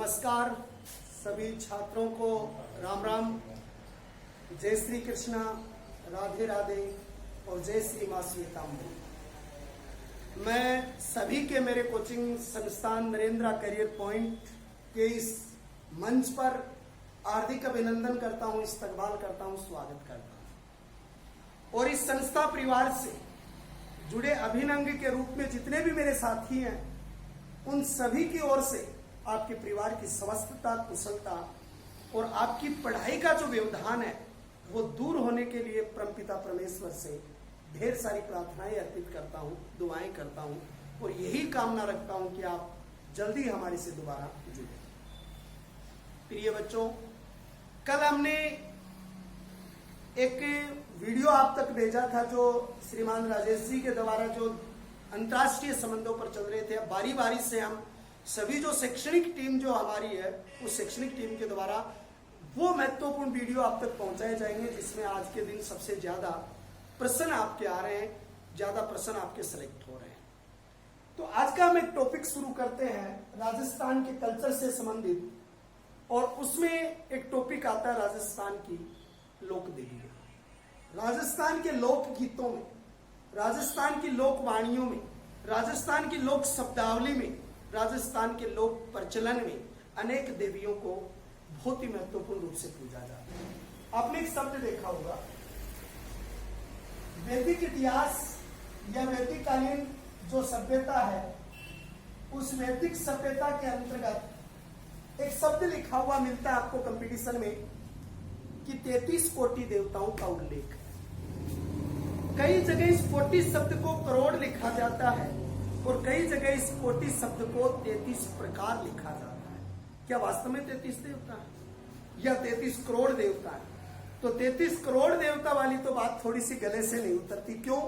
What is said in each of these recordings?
नमस्कार सभी छात्रों को, राम राम, जय श्री कृष्णा, राधे राधे और जय श्री मां श्वेतांबरी। मैं सभी के मेरे कोचिंग संस्थान नरेंद्र करियर पॉइंट के इस मंच पर हार्दिक अभिनंदन करता हूं, इस्तकबाल करता हूं, स्वागत करता हूं। और इस संस्था परिवार से जुड़े अभिन्न अंग के रूप में जितने भी मेरे साथी हैं, उन सभी की ओर से आपके परिवार की स्वस्थता, कुशलता और आपकी पढ़ाई का जो व्यवधान है वो दूर होने के लिए परमपिता परमेश्वर से ढेर सारी प्रार्थनाएं अर्पित करता हूं, दुआएं करता हूं और यही कामना रखता हूं कि आप जल्दी हमारे से दोबारा जुड़े। प्रिय बच्चों, कल हमने एक वीडियो आप तक भेजा था जो श्रीमान राजेश जी के द्वारा जो अंतर्राष्ट्रीय संबंधों पर चल रहे थे। बारी बारी से हम सभी जो शैक्षणिक टीम जो हमारी है, उस शैक्षणिक टीम के द्वारा वो महत्वपूर्ण वीडियो आप तक पहुंचाए जाएंगे जिसमें आज के दिन सबसे ज्यादा प्रश्न आपके आ रहे हैं, ज्यादा प्रश्न आपके सिलेक्ट हो रहे हैं। तो आज का हम एक टॉपिक शुरू करते हैं राजस्थान के कल्चर से संबंधित, और उसमें एक टॉपिक आता है राजस्थान की लोक देवियां। राजस्थान के लोक गीतों में, राजस्थान की लोकवाणियों में, राजस्थान की लोक शब्दावली में, राजस्थान के लोक प्रचलन में अनेक देवियों को बहुत ही महत्वपूर्ण रूप से पूजा जाता है। आपने एक शब्द देखा होगा, वैदिक इतिहास या वैदिक कालीन जो सभ्यता है, उस वैदिक सभ्यता के अंतर्गत एक शब्द लिखा हुआ मिलता है आपको कंपटीशन में कि 33 कोटि देवताओं का उल्लेख है। कई जगह इस कोटि शब्द को करोड़ लिखा जाता है और कई जगह इस कोटि शब्द को 33 प्रकार लिखा जाता है। क्या वास्तव में 33 देवता है या 33 करोड़ देवता है? तो 33 करोड़ देवता वाली तो बात थोड़ी सी गले से नहीं उतरती। क्यों?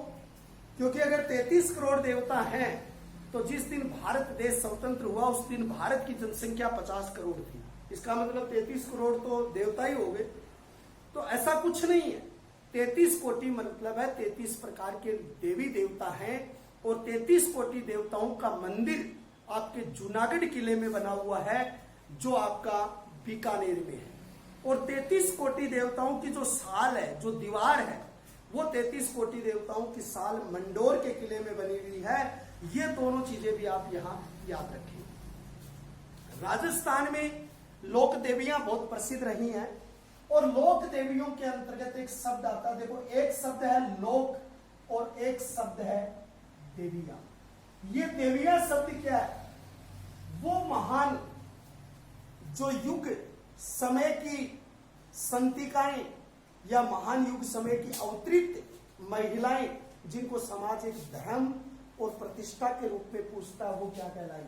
क्योंकि अगर 33 करोड़ देवता हैं तो जिस दिन भारत देश स्वतंत्र हुआ उस दिन भारत की जनसंख्या 50 करोड़ थी। इसका मतलब 33 करोड़ तो देवता ही हो गए। तो ऐसा कुछ नहीं है। 33 कोटि मतलब है 33 प्रकार के देवी देवता हैं, और 33 कोटि देवताओं का मंदिर आपके जूनागढ़ किले में बना हुआ है जो आपका बीकानेर में है। और 33 कोटि देवताओं की जो साल है, जो दीवार है, वो 33 कोटि देवताओं की साल मंडोर के किले में बनी हुई है। ये दोनों चीजें भी आप यहां याद रखें। राजस्थान में लोक देवियां बहुत प्रसिद्ध रही हैं, और लोक देवियों के अंतर्गत एक शब्द आता है। देखो, एक शब्द है लोक और एक शब्द है देवियां। ये देवियां शब्द क्या है? वो महान जो युग समय की संतिकाएं या महान युग समय की अवतरित महिलाएं, जिनको समाज एक धर्म और प्रतिष्ठा के रूप में पूछता है, वो क्या कहलाई?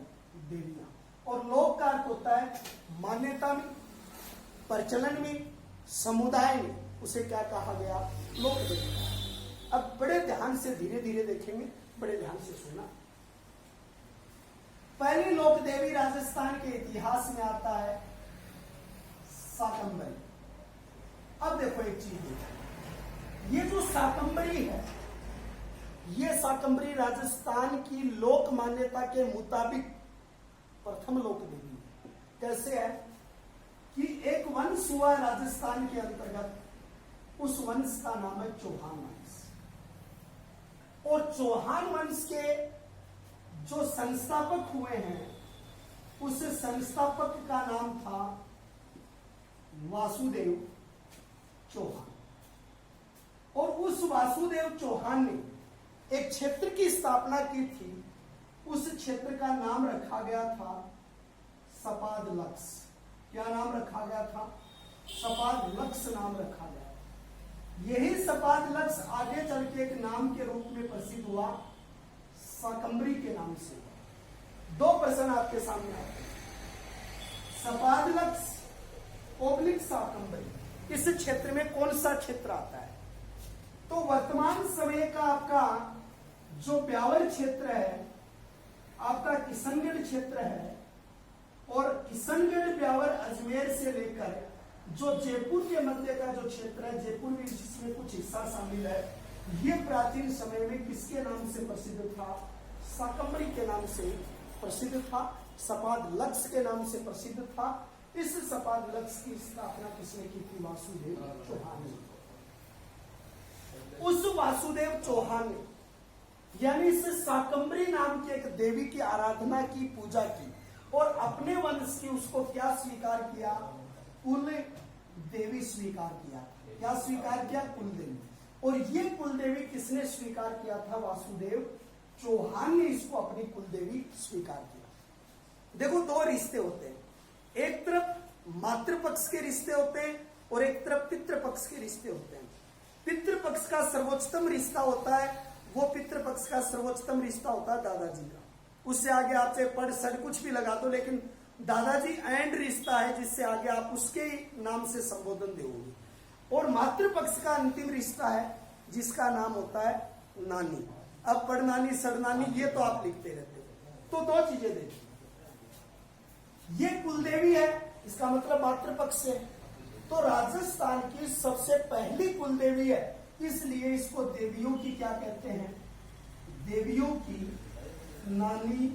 देवियां। और लोक का अर्थ होता है मान्यता में, प्रचलन में, समुदाय में। उसे क्या कहा गया? लोक देवियां। अब बड़े ध्यान से धीरे धीरे देखेंगे, बड़े ध्यान से सुनना। पहली लोक देवी राजस्थान के इतिहास में आता है शाकंभरी। अब देखो एक चीज देखो, ये जो शाकंभरी है, ये शाकंभरी राजस्थान की लोक मान्यता के मुताबिक प्रथम लोक देवी है। कैसे है कि एक वंश हुआ राजस्थान के अंतर्गत, उस वंश का नाम है चौहान वंश। और चौहान वंश के जो संस्थापक हुए हैं, उस संस्थापक का नाम था वासुदेव चौहान। और उस वासुदेव चौहान ने एक क्षेत्र की स्थापना की थी। उस क्षेत्र का नाम रखा गया था सपादलक्ष। क्या नाम रखा गया था? सपादलक्ष नाम रखा गया। यही सपादलक्ष आगे चल के एक नाम के रूप में प्रसिद्ध हुआ, शाकंभरी के नाम से। दो प्रश्न आपके सामने आते हैं, सपादलक्ष ओब्लिक शाकंभरी, इस क्षेत्र में कौन सा क्षेत्र आता है? तो वर्तमान समय का आपका जो ब्यावर क्षेत्र है, आपका किशनगढ़ क्षेत्र है, और किशनगढ़, ब्यावर, अजमेर से लेकर जो जयपुर के मध्य का जो क्षेत्र है, जयपुर भी जिसमें कुछ हिस्सा शामिल है, ये प्राचीन समय में किसके नाम से प्रसिद्ध था? शाकंभरी के नाम से प्रसिद्ध था, सपाद लक्ष्य के नाम से प्रसिद्ध था। इस सपाद लक्ष्य की स्थापना किसने की थी? वासुदेव चौहान ने। उस वासुदेव चौहान ने यानी इस शाकंभरी नाम की एक देवी की आराधना की, पूजा की और अपने वंश की उसको क्या स्वीकार किया? कुल देवी स्वीकार किया। क्या स्वीकार किया? कुल देवी। और ये कुल देवी किसने स्वीकार किया था? वासुदेव चौहान ने इसको अपनी कुल देवी स्वीकार किया। देखो, दो रिश्ते होते हैं, एक तरफ मातृपक्ष के रिश्ते होते हैं और एक तरफ पितृपक्ष के रिश्ते होते हैं। पितृपक्ष का सर्वोच्चतम रिश्ता होता है, वो पितृपक्ष का सर्वोच्चतम रिश्ता होता है दादाजी का। उससे आगे आपसे पढ़ सड़ कुछ भी लगा दो, लेकिन दादाजी एंड रिश्ता है जिससे आगे आप उसके ही नाम से संबोधन दोगे। और मातृपक्ष का अंतिम रिश्ता है जिसका नाम होता है नानी। अब पढ़ नानी सड़ नानी ये तो आप लिखते रहते हो। तो दो चीजें देखिए, ये कुलदेवी है, इसका मतलब मातृपक्ष से, तो राजस्थान की सबसे पहली कुलदेवी है, इसलिए इसको देवियों की क्या कहते हैं? देवियों की नानी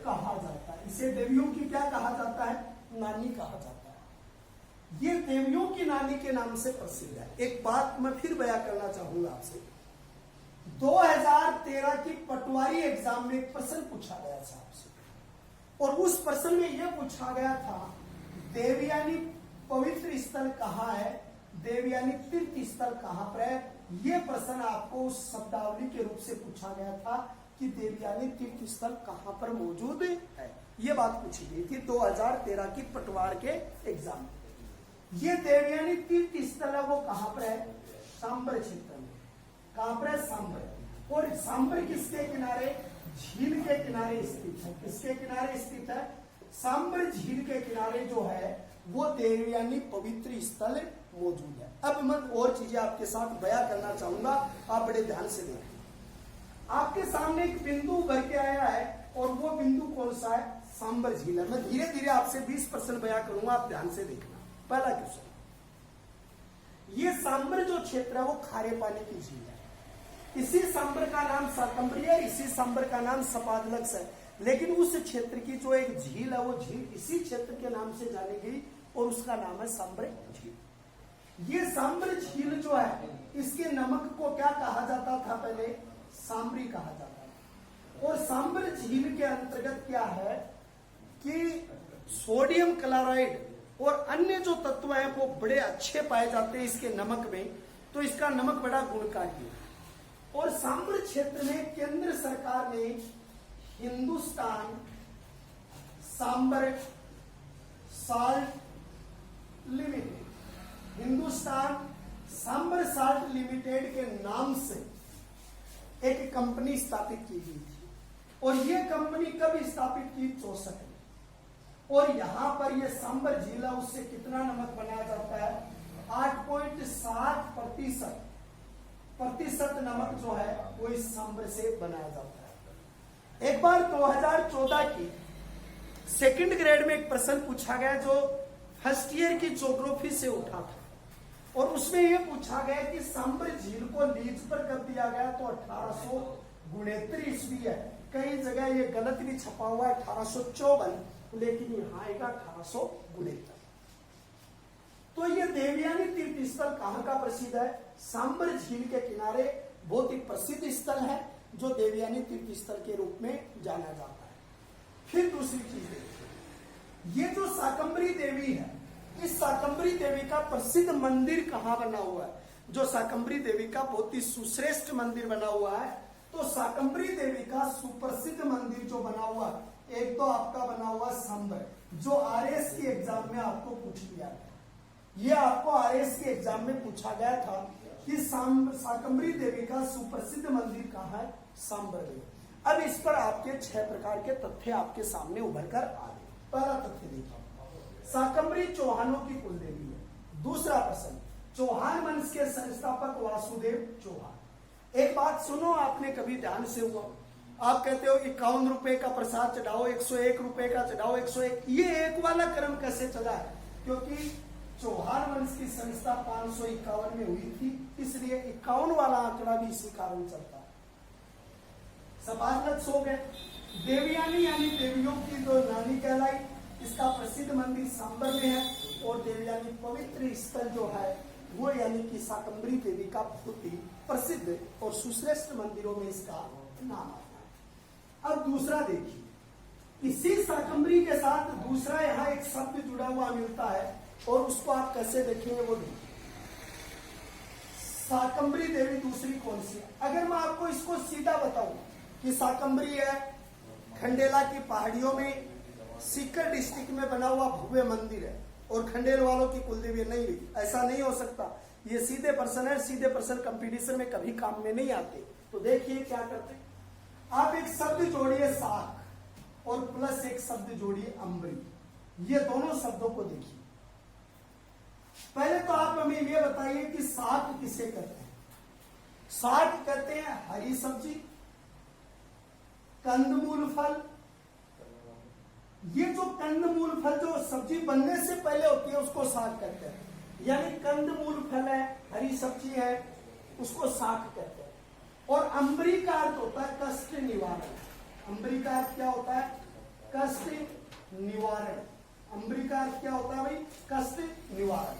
कहा जाता है। इसे देवियों की क्या कहा जाता है? नानी कहा जाता है। ये देवियों की नानी के नाम से प्रसिद्ध है। एक बात मैं फिर बयां करना चाहूंगा आपसे, 2013 की पटवारी एग्जाम में एक प्रश्न पूछा गया था आपसे, और उस प्रश्न में यह पूछा गया था देवयानी पवित्र स्थल कहाँ है, देवयानी तीर्थ स्थल कहाँ पर है। यह प्रश्न आपको उस शब्दावली के रूप से पूछा गया था कि देवयानी तीर्थ स्थल कहाँ पर मौजूद है। यह बात पूछी गई थी 2013 की पटवार के एग्जाम में। ये देवयानी तीर्थ स्थल है वो कहाँ पर है? सांबर क्षेत्र में। कहाँ पर है? सांबर। और सांबर किसके किनारे? झील के किनारे स्थित है। किसके किनारे स्थित है? सांबर झील के किनारे जो है वो देवयानी पवित्र स्थल मौजूद है। अब मैं और चीजें आपके साथ बयां करना चाहूंगा, आप बड़े ध्यान से देखें। आपके सामने एक बिंदु उभर के आया है और वो बिंदु कौन सा है? सांबर झील है। मैं धीरे धीरे आपसे 20% बयां करूंगा, आप ध्यान से देखना। पहला क्वेश्चन, ये सांबर जो क्षेत्र है वो खारे पानी की झील है। इसी सांबर का नाम शाकंभरी है, इसी सांबर का नाम सपादलक्ष्य है, लेकिन उस क्षेत्र की जो एक झील है वो झील इसी क्षेत्र के नाम से जानी गई और उसका नाम है सांबर झील। ये सांबर झील जो है इसके नमक को क्या कहा जाता था? पहले सांबरी कहा जाता था। और सांबर झील के अंतर्गत क्या है कि सोडियम क्लोराइड और अन्य जो तत्व हैं वो बड़े अच्छे पाए जाते हैं इसके नमक में, तो इसका नमक बड़ा गुणकारी है। और सांबर क्षेत्र में केंद्र सरकार ने Hindustan Sambhar Salt Limited, Hindustan Sambhar Salt Limited के नाम से एक कंपनी स्थापित की गई थी। और यह कंपनी कब स्थापित की? 64 में। और यहां पर यह सांबर झील है, उससे कितना नमक बनाया जाता है? 8.7% नमक जो है वो इस सांबर से बनाया जाता है। एक बार 2014 की सेकंड ग्रेड में एक प्रश्न पूछा गया जो फर्स्ट ईयर की ज्योग्राफी से उठा था, और उसमें यह पूछा गया कि सांबर झील को लीज पर कब दिया गया? तो 1869 ईस्वी है। कई जगह ये गलत भी छपा हुआ है 1854, लेकिन यहाँ आएगा 1869। तो ये देवयानी तीर्थ स्थल कहाँ का प्रसिद्ध है? सांबर झील के किनारे बहुत ही प्रसिद्ध स्थल है जो देवयानी तीर्थ स्थल के रूप में जाना जाता है। फिर दूसरी चीज देखिए, ये जो शाकंभरी देवी है, इस शाकंभरी देवी का प्रसिद्ध मंदिर कहाँ बना हुआ है? जो शाकंभरी देवी का बहुत ही सुश्रेष्ठ मंदिर बना हुआ है, तो शाकंभरी देवी का सुप्रसिद्ध मंदिर जो बना हुआ है, एक तो आपका बना हुआ सांबर, जो आरएस की एग्जाम में आपको पूछ लिया गया। ये आपको आरएस के एग्जाम में पूछा गया था कि शाकंभरी देवी का सुप्रसिद्ध मंदिर कहाँ है? सांबर देवी। अब इस पर आपके 6 प्रकार के तथ्य आपके सामने उभर कर आ गए। पहला तथ्य देखिए, शाकंभरी चौहानों की कुलदेवी है। दूसरा प्रश्न, चौहान वंश के संस्थापक वासुदेव चौहान। एक बात सुनो, आपने कभी ध्यान से हुआ, आप कहते हो 51 रुपए का प्रसाद चढ़ाओ, 101 रुपए का चढ़ाओ, 101। ये एक वाला क्रम कैसे चला है? क्योंकि चौहान वंश की संस्था 551 में हुई थी, इसलिए 51 वाला आंकड़ा भी इसी कारण चलता है। सपादलक्ष्य हो गए, देवयानी यानी देवियों की जो नानी कहलाई। इसका प्रसिद्ध मंदिर सांबर में है और देवयानी पवित्र स्थल जो है वो यानी कि शाकंभरी देवी का बहुत ही प्रसिद्ध और सुश्रेष्ठ मंदिरों में इसका नाम आता है। अब दूसरा देखिए, इसी शाकंभरी के साथ दूसरा यहाँ एक शब्द जुड़ा हुआ मिलता है और उसको आप कैसे देखेंगे वो देखिए। शाकंभरी देवी दूसरी कौन सी है? अगर मैं आपको इसको सीधा बताऊं कि शाकंभरी है खंडेला की पहाड़ियों में सीकर डिस्ट्रिक्ट में बना हुआ भव्य मंदिर है और खंडेल वालों की कुलदेवी नहीं हुई, ऐसा नहीं हो सकता। ये सीधे पर्सन है, सीधे पर्सन कंपटीशन में कभी काम में नहीं आते। तो देखिए क्या करते, आप एक शब्द जोड़िए शाक और प्लस एक शब्द जोड़िए अम्बरी। ये दोनों शब्दों को देखिए। पहले तो आप हमें ये बताइए कि शाक किसे कहते हैं? शाक कहते हैं हरी सब्जी, कंदमूल फल। ये जो कंदमूल फल जो सब्जी बनने से पहले होती है उसको शाक कहते हैं। यानी कंदमूल फल है, हरी सब्जी है, उसको शाक कहते हैं। और अम्बरी का अर्थ होता है कष्ट निवारण। अम्बरी का अर्थ क्या होता है? कष्ट निवारण। अम्बरी का अर्थ क्या होता है भाई? कष्ट निवारण।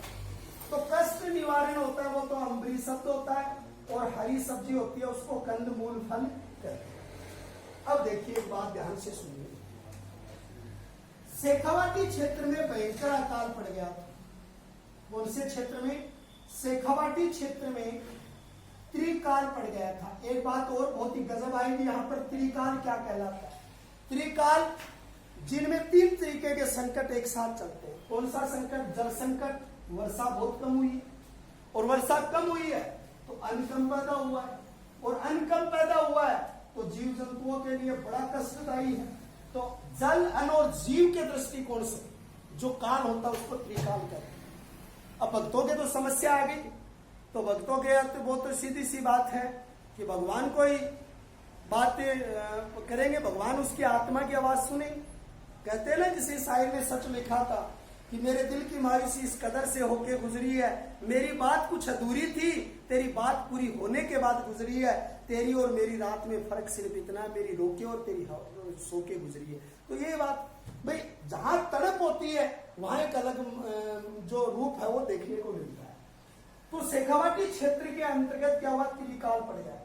तो कष्ट निवारण होता है वो तो अम्बरी शब्द होता है और हरी सब्जी होती है उसको कंदमूल फल कहते हैं। अब देखिए एक बात ध्यान से सुनिए, शेखावाटी क्षेत्र में भयंकर अकाल पड़ गया। कौन से क्षेत्र में? शेखावाटी क्षेत्र में त्रिकाल पड़ गया था। एक बात और बहुत ही गजब आएगी यहाँ पर, त्रिकाल क्या कहलाता है? त्रिकाल जिनमें तीन तरीके के संकट एक साथ चलते हैं। कौन सा संकट? जल संकट, वर्षा बहुत कम हुई और वर्षा कम हुई है तो अन्न कम पैदा हुआ है और अन्न कम पैदा हुआ है तो जीव जंतुओं के लिए बड़ा कष्टदायी है। तो जल, अन्न और जीव के दृष्टिकोण से जो काल होता है उसको त्रिकाल कहते हैं। अब भक्तों के तो समस्या आ गई, तो भक्तों के अर्थ वो तो सीधी सी बात है कि भगवान कोई बात करेंगे, भगवान उसकी आत्मा की आवाज सुनेंगे। कहते हैं ना, जिसे शायर ने सच लिखा था कि मेरे दिल की मायूसी इस कदर से होके गुजरी है, मेरी बात कुछ अधूरी थी, तेरी बात पूरी होने के बाद गुजरी है, तेरी और मेरी रात में फर्क सिर्फ इतना, मेरी रोके और तेरी सो के गुजरी है। तो ये बात भाई, जहां तड़प होती है वहां एक अलग जो रूप है वो देखने को मिलता है। तो शेखावाटी क्षेत्र के अंतर्गत क्या हुआ? त्रिकाल पड़ गया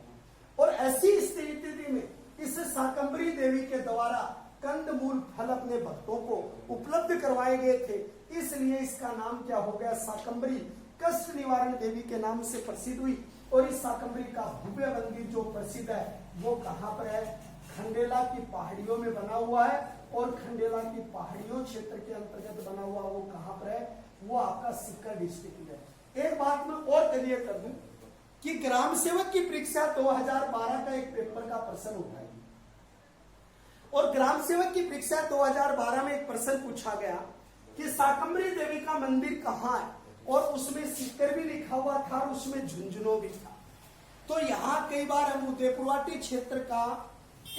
और ऐसी स्थिति में इस शाकंभरी देवी के द्वारा कंदमूल फल अपने भक्तों को उपलब्ध करवाए गए थे, इसलिए इसका नाम क्या हो गया? शाकंभरी कष्ट निवारण देवी के नाम से प्रसिद्ध हुई। और इस शाकंभरी का भव्य मंदिर जो प्रसिद्ध है वो कहाँ पर है? खंडेला की पहाड़ियों में बना हुआ है और खंडेला की पहाड़ियों क्षेत्र के अंतर्गत बना हुआ वो कहाँ पर है? वो आपका सीकर डिस्ट्रिक्ट में है। एक बात मैं और क्लियर कर दूं कि ग्राम सेवक की परीक्षा 2012 का एक पेपर का प्रश्न उठाई और ग्राम सेवक की परीक्षा 2012 में एक प्रश्न पूछा गया कि शाकंभरी देवी का मंदिर कहाँ है, और उसमें सीकर भी लिखा हुआ था और उसमें झुंझुनू भी था। तो यहाँ कई बार हम उदयपुरवाटी क्षेत्र का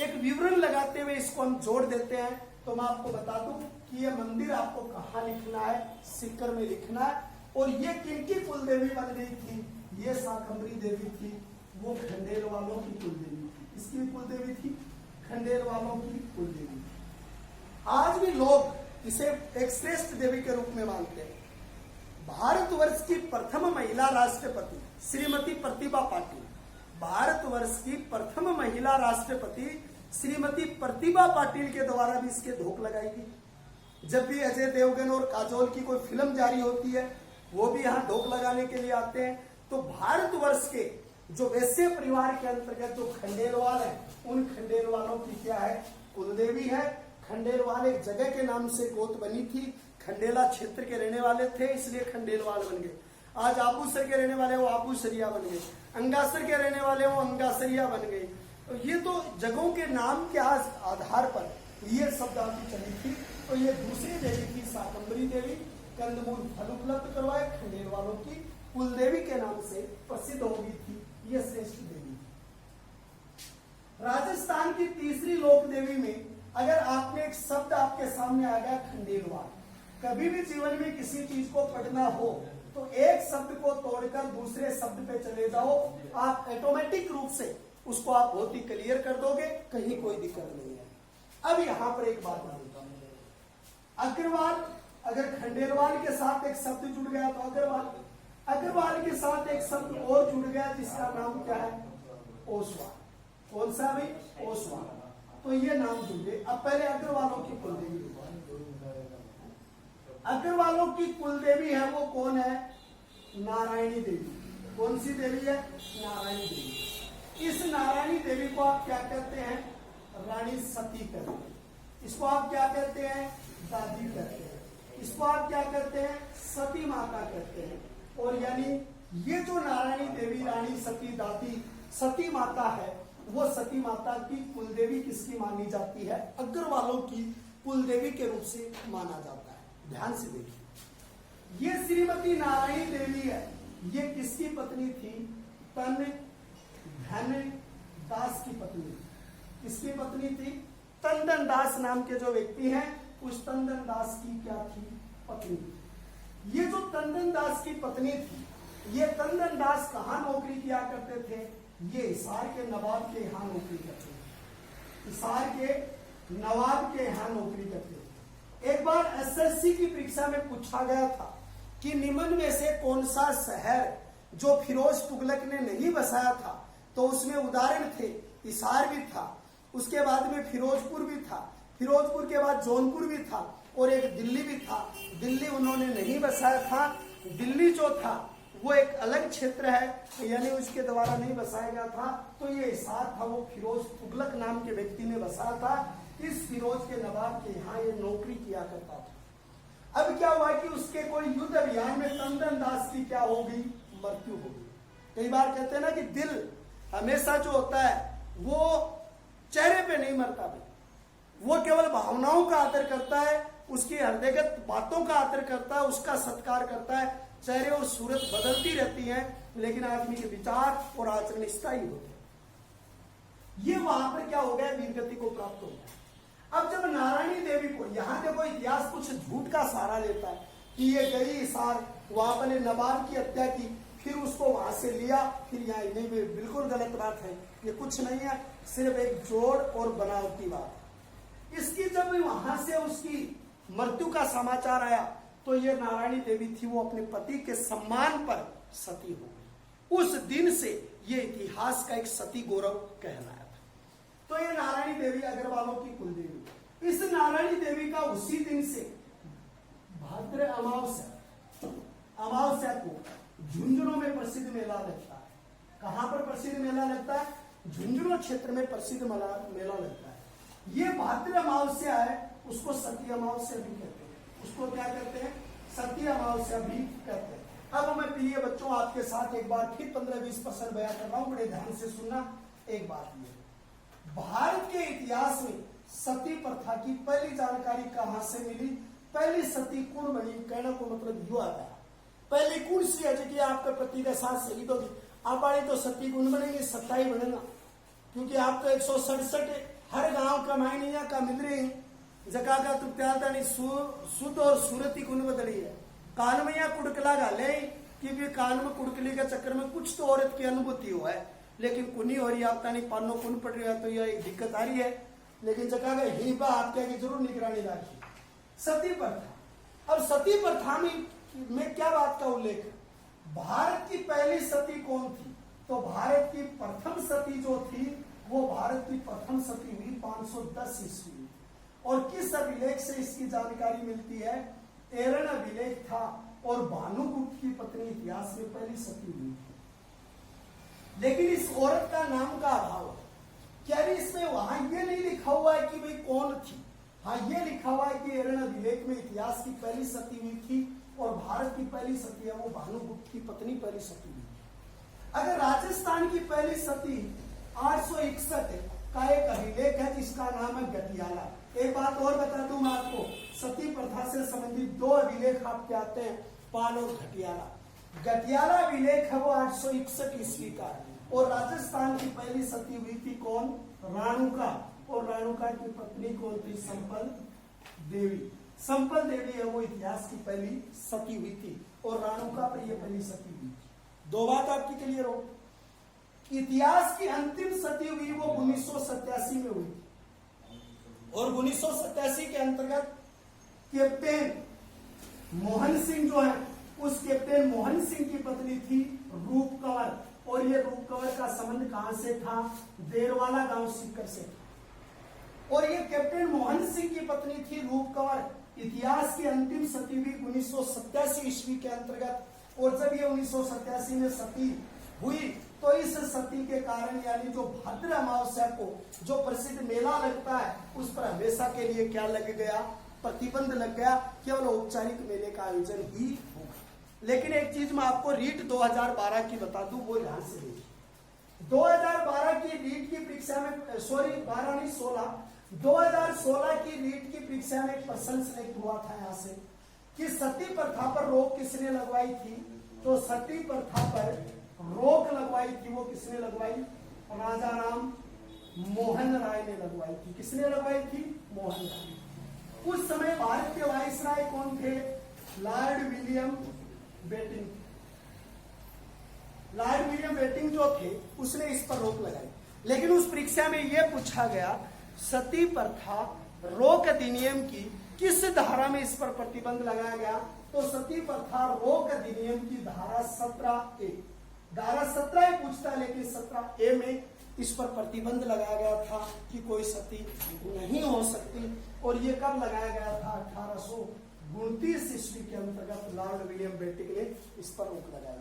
एक विवरण लगाते हुए इसको हम जोड़ देते हैं। तो मैं आपको बता दूं कि ये मंदिर आपको कहाँ लिखना है? सीकर में लिखना है। और ये किनकी कुलदेवी बन गई थी? ये शाकंभरी देवी थी, वो खंडेल वालों की कुलदेवी थी। इसकी कुलदेवी थी खंडेल वालों की कुलदेवी। आज भी लोग इसे एक श्रेष्ठ देवी के रूप में मानते हैं। भारतवर्ष की प्रथम महिला राष्ट्रपति श्रीमती प्रतिभा पाटिल, भारतवर्ष की प्रथम महिला राष्ट्रपति श्रीमती प्रतिभा पाटिल के द्वारा भी इसके धोख लगाई गई। जब भी अजय देवगन और काजोल की कोई फिल्म जारी होती है वो भी यहाँ धोख लगाने के लिए आते हैं। तो भारतवर्ष के जो वैश्य परिवार के अंतर्गत जो खंडेलवाल है, उन खंडेलवालों की क्या है? कुलदेवी है। खंडेलवाल एक जगह के नाम से गोत बनी थी, खंडेला क्षेत्र के रहने वाले थे इसलिए खंडेलवाल बन गए। आज आबूसर के रहने वाले वो आबूसरिया बन गए, अंगासर के रहने वाले वो अंगासरिया बन गए। तो ये तो जगहों के नाम के आधार पर ये शब्द आपकी चली थी। तो ये दूसरी देवी थी शाकंभरी देवी, कंदमूल फल उपलब्ध करवाए, खंडेल वालों की कुलदेवी के नाम से प्रसिद्ध हो गई थी। ये श्रेष्ठ देवी। राजस्थान की तीसरी लोक देवी में अगर आपने एक शब्द आपके सामने आ गया खंडेलवाल, कभी भी जीवन में किसी चीज को पढ़ना हो तो एक शब्द को तोड़कर दूसरे शब्द पे चले जाओ, आप ऑटोमेटिक रूप से उसको आप बहुत ही क्लियर कर दोगे, कहीं कोई दिक्कत नहीं है। यहां पर एक बात मानूंगा, अग्रवाल, अगर खंडेलवाल के साथ एक शब्द जुड़ गया तो अग्रवाल, अग्रवाल के साथ एक शब्द और जुड़ गया जिसका नाम क्या है, ओसवाल। कौन सा भाई, ओसवाल। तो ये नाम जुड़ गए। अब पहले अग्रवालों की कुलदेवी, अग्रवालों की कुलदेवी है वो कौन है, नारायणी देवी। कौन सी देवी है, नारायणी देवी। इस नारायणी देवी को आप क्या कहते हैं, रानी सती कहते हैं। इसको आप क्या कहते हैं, दादी कहते हैं। इसको आप क्या कहते हैं, सती माता कहते हैं। और यानी ये जो नारायणी देवी, रानी सती, दादी सती माता है, वो सती माता की कुलदेवी किसकी मानी जाती है, अग्रवालों की कुलदेवी के रूप से माना जाता है। ध्यान से देखिए, ये श्रीमती नारायणी देवी है, ये किसकी पत्नी थी, तन धन दास की पत्नी। किसकी पत्नी थी, तंदन दास नाम के जो व्यक्ति हैं, उस तंदन दास की क्या थी, पत्नी। ये जो तंदन दास की पत्नी थी, ये तंदन दास कहां नौकरी किया करते थे, ये हिसार के नवाब के यहाँ नौकरी करते थे। हिसार के नवाब के यहाँ नौकरी करते थे। एक बार एसएससी की परीक्षा में पूछा गया था कि निम्न में से कौन सा शहर जो फिरोज तुगलक ने नहीं बसाया था, तो उसमें उदाहरण थे, हिसार भी था, उसके बाद में फिरोजपुर भी था, फिरोजपुर के बाद जौनपुर भी था, और एक दिल्ली भी था। दिल्ली उन्होंने नहीं बसाया था। दिल्ली जो था वो एक अलग क्षेत्र है, यानी उसके द्वारा नहीं बसाया गया था। तो ये हिसार था, वो फिरोज तुगलक नाम के व्यक्ति ने बसाया था। इस फिरोज के नवाब के यहाँ ये नौकरी किया करता था। अब क्या हुआ कि उसके कोई युद्ध अभियान में तंदन दास की क्या हो गई, मृत्यु हो गई। कई बार कहते हैं ना कि दिल हमेशा जो होता है वो चेहरे पे नहीं मरता भाई, वो केवल भावनाओं का आदर करता है, उसकी हृदयगत बातों का आदर करता है, उसका सत्कार करता है। चेहरे और सूरत बदलती रहती है, लेकिन आदमी के विचार और आचरण स्थायी होते हैं। ये वहां पर क्या हो गया, वीरगति को प्राप्त हो गया। अब जब नारायणी देवी को, यहां देखो इतिहास कुछ झूठ का सहारा लेता है कि ये गई हिसार, वहां पर नवाब की हत्या की, फिर उसको वहां से लिया, फिर यहाँ नहीं, बिल्कुल गलत बात है। ये कुछ नहीं है, सिर्फ एक जोड़ और बनावटी बात है। इसकी जब वहां से उसकी मृत्यु का समाचार आया, तो ये नारायणी देवी थी, वो अपने पति के सम्मान पर सती हो गई। उस दिन से ये इतिहास का एक सती गौरव कहलाया था। तो ये नारायणी देवी अग्रवालों की कुलदेवी। इस नारायणी देवी का उसी दिन से भाद्र अमावस्या को झुंझुनू में प्रसिद्ध मेला लगता है। कहां पर प्रसिद्ध मेला लगता है, झुंझुनू क्षेत्र में प्रसिद्ध मेला लगता है। ये भाद्र अमावस्या है, उसको सती अमावस्या भी कहते हैं। उसको क्या कहते हैं, सती अमावस्या भी कहते हैं। अब मैं प्रिय बच्चों आपके साथ एक बार फिर 15-20% बयान कर रहा हूं, बड़े ध्यान से सुनना। एक बात ये, भारत के इतिहास में सती प्रथा की पहली जानकारी कहां से मिली, पहली सती कौन बनी, कहने को मतलब युवा था। पहली कौन सी है कि आपके पति के साथ शहीद होगी, आप आए तो सती कौन बनेंगे, सत्ता ही बनेगा, क्योंकि आप तो 167 हर गांव का मायनिया का मिल रहे हैं। जका का तुम त्यालता नहीं सुध और सूरत ही कुन बदली है। कान में या कुड़कला गाले, क्योंकि कान में कुड़कली के चक्कर में कुछ तो औरत की अनुभूति हुआ है, लेकिन कुनी हो रही आपका नहीं, पानो कुन पड़ रही है, तो यह एक दिक्कत आ रही है। लेकिन जका का हिबा आपके की जरूर निगरानी राखी। सती प्रथा, अब सती प्रथा में क्या बात का उल्लेख है, भारत की पहली सती कौन थी, तो भारत की प्रथम सती जो थी, वो भारत की प्रथम सती हुई 510 ईस्वी। और किस अभिलेख से इसकी जानकारी मिलती है, एरन अभिलेख था, और भानुगुप्त की पत्नी इतिहास में पहली सती हुई थी। लेकिन इस औरत का नाम का अभाव है। क्या इसमें वहां ये नहीं लिखा हुआ है कि भाई कौन थी, हाँ ये लिखा हुआ है कि एरन अभिलेख में इतिहास की पहली सती हुई थी, और भारत की पहली सती है वो भानुगुप्त की पत्नी पहली सती हुई थी। अगर राजस्थान की पहली सती 861 का एक अभिलेख है जिसका नाम है गटियाला। एक बात और बता दूं मैं आपको, सती प्रथा से संबंधित 2 अभिलेख आपके आते हैं, पाल और घटियाला। गटियाला अभिलेख है वो 861 ईस्वी का, और राजस्थान की पहली सती हुई थी कौन, राणुका, और राणुका की पत्नी कौन थी, संपल देवी। संपल देवी है वो इतिहास की पहली सती हुई थी, और राणुका पर यह पहली सती हुई थी। 2 बात आपकी क्लियर हो। इतिहास की अंतिम सती हुई वो 1987 में हुई थी। और 1987 के अंतर्गत कैप्टन मोहन सिंह जो है, उस कैप्टन मोहन सिंह की पत्नी थी रूप कंवर, और ये रूप कंवर का संबंध कहां से था? देरवाला गांव सीकर से। और ये कैप्टन मोहन सिंह की पत्नी थी रूप कंवर, इतिहास की अंतिम सती हुई 1987 ईस्वी के अंतर्गत। और जब ये 1987 में सती हुई तो इस सती के कारण यानी जो भाद्र अमावस्या को जो प्रसिद्ध मेला लगता है उस पर हमेशा के लिए क्या लग गया? प्रतिबंध लग गया, केवल औपचारिक मेले का आयोजन ही होगा। लेकिन एक चीज मैं आपको रीट 2012 की बता दूं, वो ध्यान से देखिए। 2012 की रीट की परीक्षा में, सॉरी 12 नहीं 16, 2016 की रीट की परीक्षा में एक प्रश्न सिलेक्ट हुआ था यहाँ से कि सती प्रथा पर रोक किसने लगवाई थी? तो सती प्रथा पर रोक लगवाई थी वो किसने लगवाई? राजा राम मोहन राय ने लगवाई थी। किसने लगवाई थी? मोहन राय। उस समय भारत के वायसराय कौन थे? Lord William Bentinck. Lord William Bentinck जो थे उसने इस पर रोक लगाई। लेकिन उस परीक्षा में यह पूछा गया सती प्रथा रोक अधिनियम की किस धारा में इस पर प्रतिबंध लगाया गया? तो सती प्रथा रोक अधिनियम की धारा 17A, धारा 17A पूछता है, लेकिन 17A में इस पर प्रतिबंध लगाया गया था कि कोई सती नहीं हो सकती। और ये कब लगाया गया था? 1829 ईस्वी के अंतर्गत लॉर्ड विलियम बेटिंग ने इस पर रोक लगाई।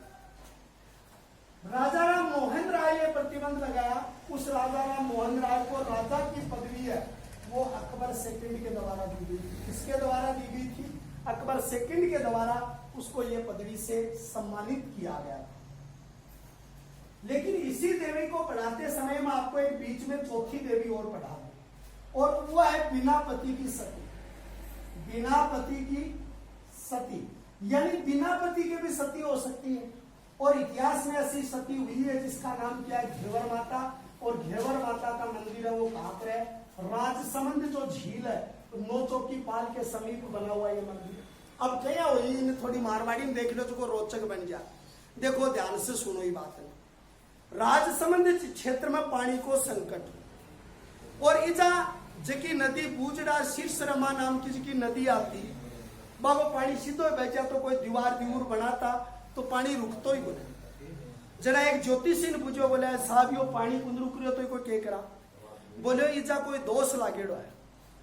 राजा राम मोहन राय ने प्रतिबंध लगाया। उस राजा राम मोहन राय को राजा की पदवी है वो अकबर सेकंड के द्वारा दी गई। किसके द्वारा दी गई थी? अकबर सेकंड के द्वारा उसको यह पदवी से सम्मानित किया गया। लेकिन इसी देवी को पढ़ाते समय में आपको एक बीच में चौथी देवी और पढ़ा दूं, और वो है बिना पति की सती। बिना पति की सती यानी बिना पति के भी सती हो सकती है। और इतिहास में ऐसी सती हुई है जिसका नाम क्या है? घेवर माता। और घेवर माता का मंदिर है वो कहां पर है? राजसमंद जो झील है नौचौकी पाल के समीप बना हुआ ये मंदिर। अब क्या हुई, थोड़ी मारवाड़ी में देख लो जो रोचक बन गया। देखो ध्यान से सुनो ये बात है। राजसमंद क्षेत्र में पानी को संकट, और इजा जकी नदी बूजड़ा शीर्षरमा नाम की जकी नदी आती, बाबा पानी सीधो बचा तो कोई दीवार दीवार बनाता तो पानी रुकतो ही बोले। जरा एक ज्योतिषी ने पूछो, बोले साहब यो पानी कुंद रुक रही तो कोई के करा? बोले इजा कोई दोष लागेड़ो है,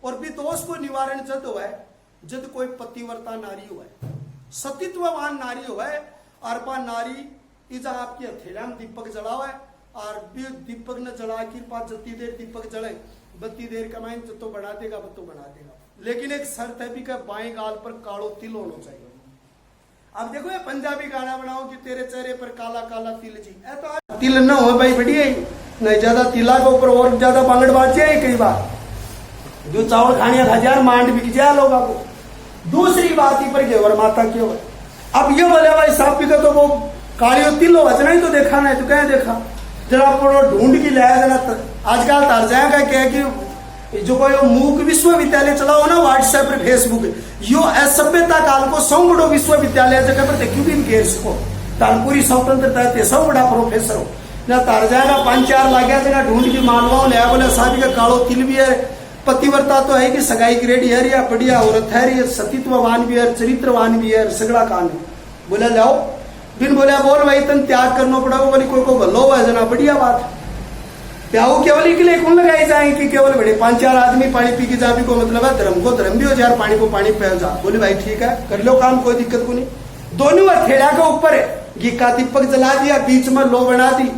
और भी दोष को निवारण जद हो है जद कोई पतिव्रता नारी हो है, सतीत्ववान नारी हो है। अरपा नारी इजा आपकी हथेला में दीपक जलाओ है, और भी दीपक न जला कृपा जती देर दीपक जले बत्ती देर कमाई तो बना देगा वो तो बना देगा। लेकिन एक शर्त है भी का बाएं गाल पर कालो तिल होना चाहिए। अब देखो ये पंजाबी गाना बनाओ कि तेरे चेहरे पर काला काला तिल जी, तो तिल न हो भाई बढ़िया नहीं, ज्यादा तिला के ऊपर और ज्यादा बांगड़ बाज जाए। कई बार जो चावल खाने 1000 मांड बिक जाए लोगों को। दूसरी बात ही पर घेवर माता क्यों है? अब ये बोले भाई साहब भी का तो वो कालियो तिल वचना ही तो देखा नहीं, तो क्या देखा? जरा ढूंढ की लाया जरा आजकल तर जाएगा क्या कि जो कोई मूक विश्वविद्यालय चलाओ ना व्हाट्सएप पर फेसबुक, यो असभ्यता काल को सौ बड़ो विश्वविद्यालय जगह पर देखियो भी घेर सको तानपुरी स्वतंत्रता थे 100 बड़ा प्रोफेसर हो ना तर जाएगा 5-4 लाख जगह ढूंढ की मालवाओं ले बोले शादी का कालो तिल भी है, पतिव्रता तो है कि सगाई ग्रेडी है या बढ़िया औरत है, सतीत्ववान भी है, चरित्रवान भी है, सगड़ा कान बोले लाओ बिन बोले बोल भाई तन त्याग करना पड़ा बोली कोई को भलो है जना बढ़िया बात। प्याऊ केवल के लिए कौन लगाई जाए कि केवल बड़े 5-4 आदमी पानी पी के जा भी को मतलब है, धर्म को धर्म भी हो जाए, पानी को पानी पे जा। बोले भाई ठीक है कर लो काम, कोई दिक्कत को नहीं। दोनों हथेड़ा के ऊपर है घी का दीपक जला दिया, बीच में लो बना दी,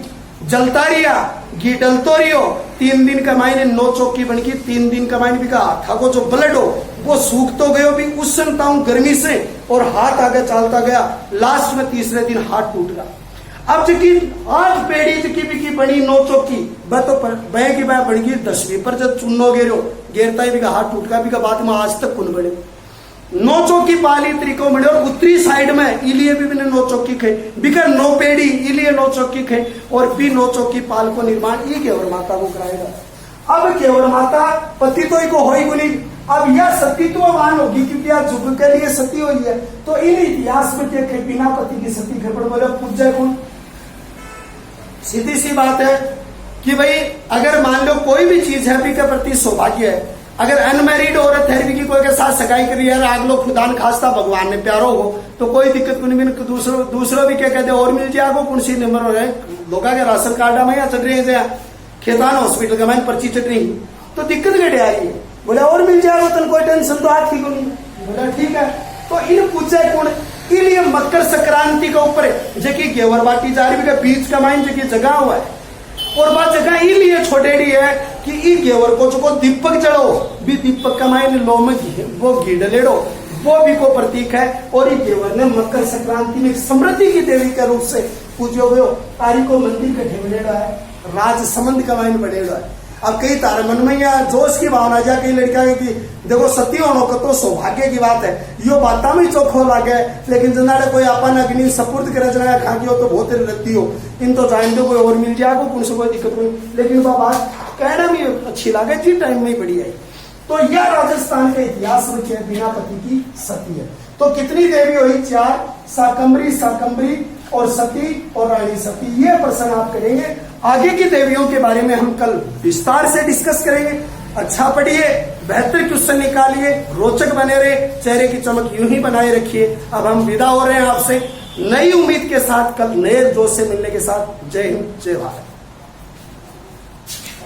जलता रिया घी डलतो रियो। 3 दिन कमाई ने 9 चौकी बन गई। 3 दिन कमाई ने भी कहा था को जो ब्लड हो वो सूख तो गयो भी उष्णता गर्मी से, और हाथ आगे चलता गया। लास्ट में तीसरे दिन हाथ टूट गया। अब जबकि 8 पेड़ी जबकि बिकी बनी 9 चौकी वह तो बह की बह बन गई 10वीं पर जब चुनो गेरो गेरता ही भी का हाथ टूट गया भी का बात में आज तक कुन बने 9 चौकी पाली तरीकों बने। और उत्तरी साइड में इलिए भी 9 चौकी खे बिकर 9 पेड़ी इलिए 9 चौकी खे, और भी 9 चौकी पाल को निर्माण ये केवल माता को कराएगा। अब केवल माता पति तो ही को होई गुनी, अब यह सतीत्ववान होगी क्योंकि आज जुग के लिए सती हुई है। तो इन इतिहास में देखे बिना पति की सती खबर बोले पूज्य कौन? सीधी सी बात है कि भाई अगर मान लो कोई भी चीज है भी के प्रति सौभाग्य है अगर अनमेरिड औरत है की कोई के साथ सगाई करी है, आग लो खुदा न खास्ता भगवान ने प्यारो हो तो कोई दिक्कत नहीं। बिन दूसरों भी क्या कहते और मिल जाएगा कौन सी नंबर हो रहे लोग के राशन कार्ड में या चढ़ रहे हैं खेतान हॉस्पिटल का मैंने पर्ची चढ़ रही तो दिक्कत घटे आ रही है। बोले और मिल जाएगा तो कोई टेंशन तो आज ठीक होगी। बोला ठीक है। तो इन पूछे कौन ये मकर संक्रांति के ऊपर जबकि गेवर बाटी जा रही है बीच का माइन जबकि जगह हुआ है और बात जगह इसलिए छोटेड़ी है कि ई गेवर को जो दीपक जड़ो भी दीपक कमाए लो में वो घी डलेड़ो वो भी को प्रतीक है। और ये गेवर ने मकर संक्रांति में समृद्धि की देवी के रूप से पूजो हुए तारी को मंदिर का ढेवड़ेड़ा है, राज संबंध कमाए बढ़ेगा है। अब कई तारे मन में या जोश की भावना जा कई लड़कियां की देखो सती होने को तो सौभाग्य की बात है, यो बाता में चोखो लागे लेकिन जनाड़े कोई अपन अग्नि सपुर्द करे जना खाकी हो तो बहुत रहती हो इन तो जान दो कोई और मिल जाएगा कौन से कोई दिक्कत नहीं। लेकिन वह बात कहना भी अच्छी लगे जी टाइम में ही बढ़ी आई। तो यह राजस्थान का इतिहास में बिना पति की सती है। तो कितनी देवी हुई? 4, शाकंभरी और सती और रानी सती। ये प्रश्न आप करेंगे। आगे की देवियों के बारे में हम कल विस्तार से डिस्कस करेंगे। अच्छा पढ़िए, बेहतर क्वेश्चन निकालिए, रोचक बने रहे, चेहरे की चमक यूं ही बनाए रखिए। अब हम विदा हो रहे हैं आपसे नई उम्मीद के साथ, कल नए जोश से मिलने के साथ। जय हिंद, जय भारत।